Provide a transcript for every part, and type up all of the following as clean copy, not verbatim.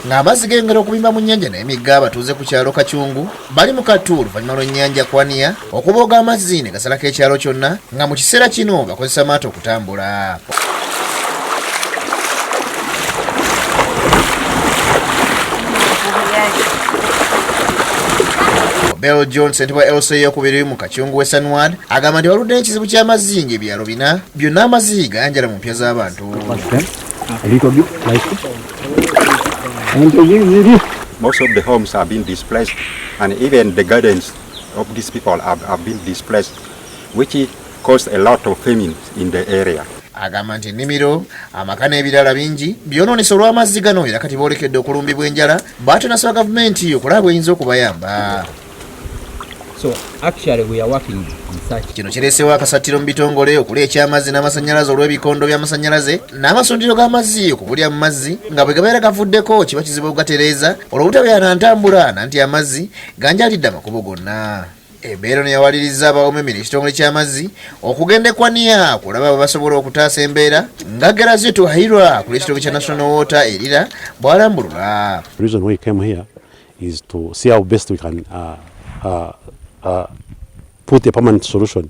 ng'amazzi gengera okubimba mu nnyanja n'emigga abatuuze ku kyalo Kachungu bali mu kattu oluvannyuma lw'ennyanja Kwania okubooga amazzi ne gasalako ekyalo kyonna nga mu kiseera kino bakozesa maato okutambula. Bell John ssentebe wa LCA ey'okubiri mu Kachungu Western Ward agamba nti waludde ekizibu ky'amazzi ng'ebyalo bina byonna amazzi gayanjala mu mpya z'abantu. Most of the homes have been displaced, and even the gardens of these people have been displaced, which caused a lot of famine in the area. Agamba nti ennimiro amaka n'ebirala bingi byonoonese olw'amazzi gano era kati boolekedde okulumbibwa enjala bw'ate nasaba gavumenti okulaba bw'eyinza okubayamba. So actually we are working on such. Kino kireesewo akasattiro mu bitongole okula eky'amazzi n'amasannyalaze olw'ebikondo by'amasannyalaze n'amasundiro g'amazzi okubulya mu mazzi nga bwe gabeera gavuddeko kiba kizibu okugatereeza olw'obutabeera na ntambula nanti amazzi ganjaalidde amakubo gonna. Embeera eno yawaliriza abawomemera ekitongole ky'amazzi okugenda Kwania okulaba bwe basobola okutaasa embeera nga Geraziyo Tuhayirwa ku ekitongole kya National Water erira bw'alambulula. The reason why we came here is to see how best we can put a permanent solution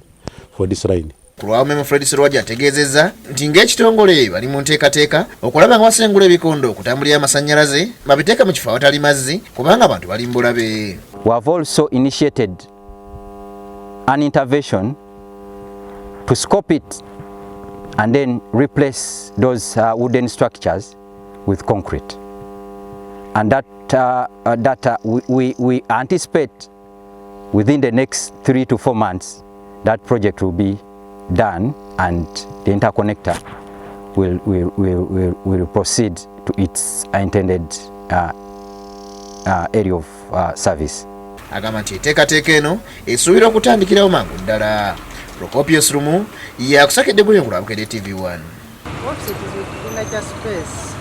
for this line. Ku lwawomeme Fred Serwaja ategeezezza nti ng'ekitongole bali mu nteekateeka okulaba nga basengula ebikondo okutambulira amasannyalaze babiteeka mu kifo awatali mazzi kubanga abantu bali mu bulabe. We have also initiated an intervention to scope it and then replace those wooden structures with concrete, and that we anticipate within the next 3 to 4 months that project will be done and the interconnector will proceed to its intended area of service. Agamba nti enteekateeka eno esuubira okutandikirawo mangu ddala. Procopius Rumu yakusakedde gwe ku Bukedde TV 1.